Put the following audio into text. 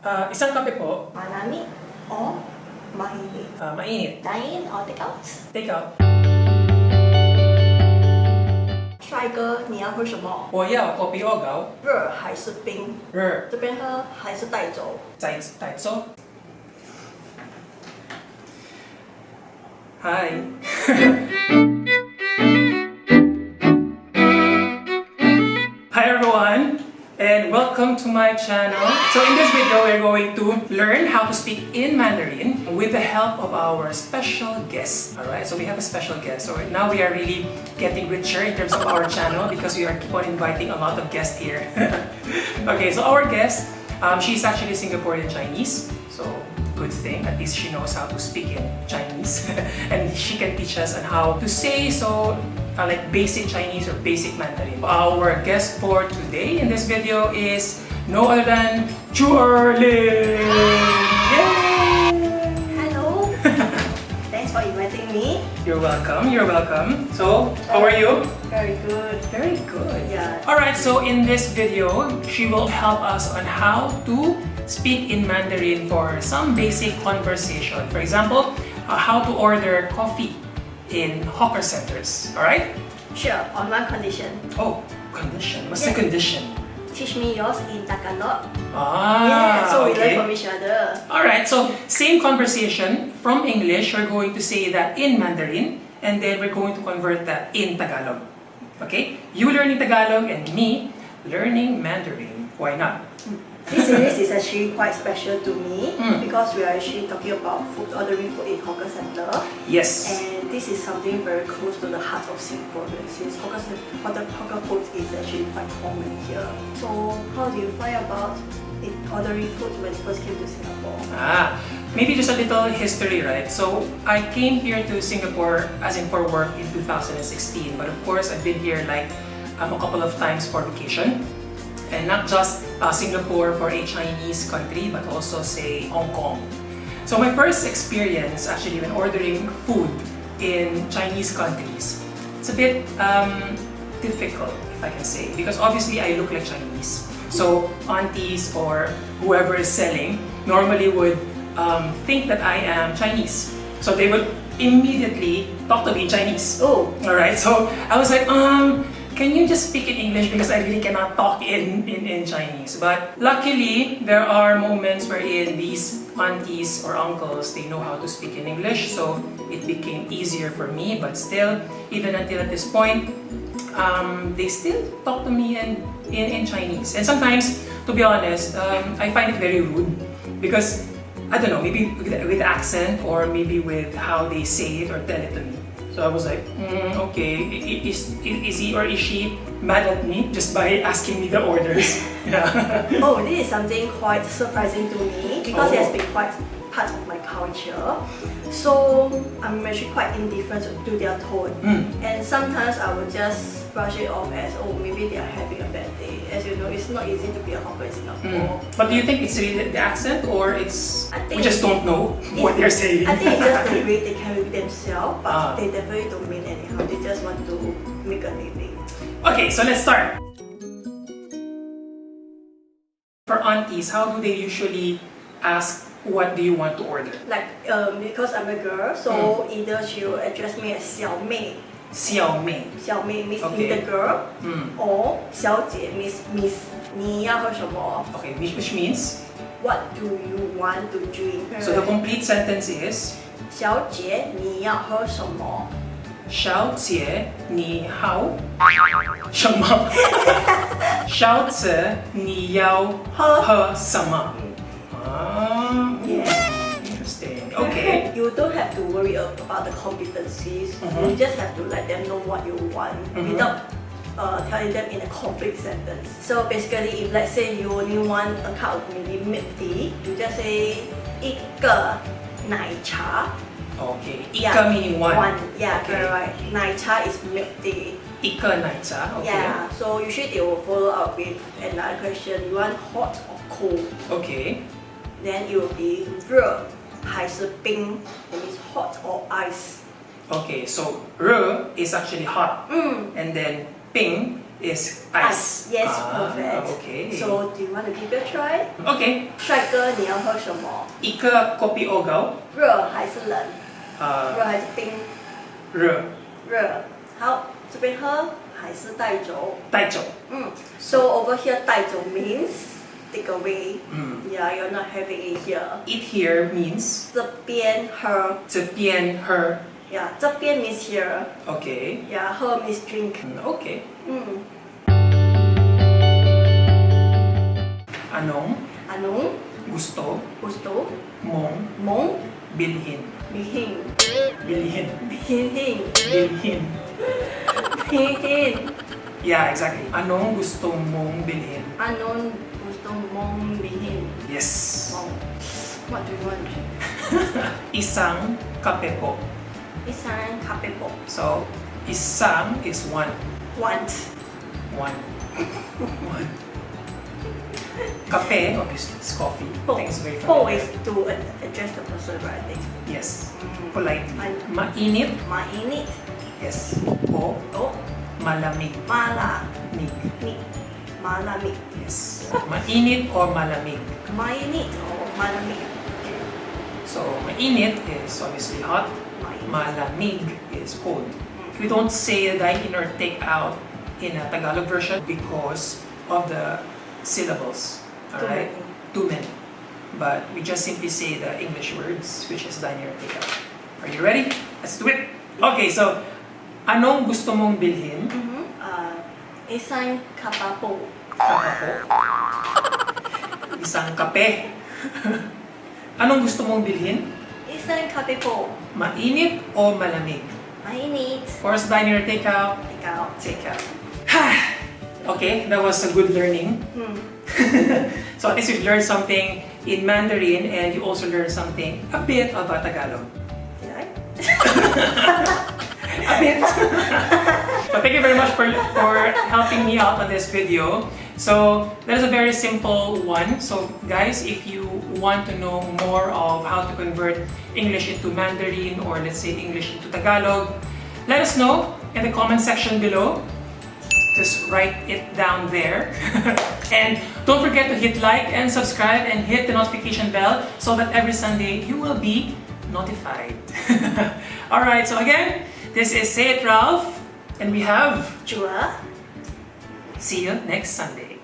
Isang kape po. Malamig o mainit? Mainit. Dine or take out? Take out. 帅哥，你要喝什么？我要 kopi o gao. 热还是冰？热。这边喝还是带走？带走。Hi. Hi everyone, and welcome to my channel. So in this video, we're going to learn how to speak in Mandarin with the help of our special guest. Alright, so we have a special guest. So now we are really getting richer in terms of our channel because we are keep on inviting a lot of guests here. Okay, so our guest, she's actually Singaporean Chinese. So good thing, at least she knows how to speak in Chinese. And she can teach us on how to say like basic Chinese or basic Mandarin. Our guest for today in this video is no other than Chuerlin! Yay! Hello. Thanks for inviting me. You're welcome, you're welcome. So, how are you? Very good. Very good. Yeah. Alright, so in this video, she will help us on how to speak in Mandarin for some basic conversation. For example, how to order coffee in hawker centers. Alright? Sure, on one condition. Oh, condition. What's the condition? Teach me yours in Tagalog. Ah, so we okay. learn from each other. Alright, so same conversation from English, we're going to say that in Mandarin, and then we're going to convert that in Tagalog. Okay? You learning Tagalog and me learning Mandarin. Why not? This series is actually quite special to me because we are actually talking about ordering food in hawker center. Yes. And this is something very close to the heart of Singapore since hawker food is actually quite common here. So how do you find about ordering food when you first came to Singapore? Maybe just a little history, right? So I came here to Singapore as in for work in 2016, but of course I've been here like a couple of times for vacation. And not just Singapore for a Chinese country, but also say Hong Kong. So my first experience actually when ordering food in Chinese countries, it's a bit difficult, if I can say, because obviously I look like Chinese. So aunties or whoever is selling normally would think that I am Chinese. So they would immediately talk to me in Chinese. Oh, alright. So I was like, can you just speak in English because I really cannot talk in Chinese. But luckily, there are moments wherein these aunties or uncles, they know how to speak in English, so it became easier for me. But still, even until at this point, they still talk to me in Chinese. And sometimes, to be honest, I find it very rude because, I don't know, maybe with accent or maybe with how they say it or tell it to me. So I was like, okay, is he or is she mad at me just by asking me the orders? Yeah. Oh, this is something quite surprising to me because it has been quite part of my culture. So I'm actually quite indifferent to their tone. And sometimes I would just brush it off as, oh, maybe they are having a bad day. As you know, it's not easy to be a hawker in Singapore. But do you think it's really the accent or we just don't know what they're saying? I think it's just the way they carry themselves, but they definitely don't mean anyhow. They just want to make a living. Okay, so let's start. For aunties, how do they usually ask what do you want to order? Like, because I'm a girl, so either she will address me as 小妹. 小妹. 小妹 means little girl, or 小姐 means miss. 你要喝什么? Okay, which means? What do you want to drink? So the complete sentence is? 小姐你要喝什么? 小姐你好什么? 小姐你要喝什么? Yeah. Interesting. Okay. You don't have to worry about the competencies. You just have to let them know what you want without telling them in a complete sentence. So basically, if let's say you only want a cup of maybe milk tea, you just say 一个奶茶. Okay. 一个 meaning one. One. Yeah, okay. very right. 奶茶 is milk tea. 一个奶茶. Okay. Yeah. So usually they will follow up with another question. You want hot or cold? Okay. Then it will be 热还是冰. That means hot or ice. Okay, so 热 is actually hot. And then 冰 is ice. Yes, perfect. Okay. So, do you want to give it a try? Okay. 帅哥，你要喝什么？一个 kopi o gao. 热还是冷？热还是冰？热。热。好，这边喝还是带走？带走。So over here 带走 means take away. Yeah, you're not having it here. Eat here means 这边喝。这边喝. Yeah, 这边 means here. Okay. Yeah, 喝 means drink. Okay. Anong gusto mong bilhin? Bilhin. Yeah, exactly. Anong gusto mong bilhin? Anong gusto mong bilhin? Yes. Wow. What do you want? Isang kape po. Isang kape po. So, isang is one. Want. One. Kape, obviously, is coffee. I think it's very Po familiar. is to address the person, right? I think. Yes. Politely. Mainit. Mainit. Yes. O malamig. Malamig. Malamig. Yes. Mainit or malamig. Mainit or malamig. Okay. So, mainit is obviously hot. Malamig is cold. We don't say the dine in or take out in a Tagalog version because of the syllables. Alright? Too many. But we just simply say the English words, which is dine in or take out. Are you ready? Let's do it! Okay, so, anong gusto mong bilhin? Isang kapapo. Kapapo. Isang kape. Anong gusto mong bilhin? Isang kape po. Mainit o malamig? Mainit. Or sa dine in or take out? Take out. Take out. Okay, that was a good learning. So at least you've learned something in Mandarin and you also learned something, a bit of Tagalog. Did I? A bit. So thank you very much for helping me out on this video. So that is a very simple one. So guys, if you want to know more of how to convert English into Mandarin or let's say English into Tagalog, let us know in the comment section below. Just write it down there. And don't forget to hit like and subscribe and hit the notification bell so that every Sunday you will be notified. Alright, so again, this is Say It Ralph and we have Jua. See you next Sunday.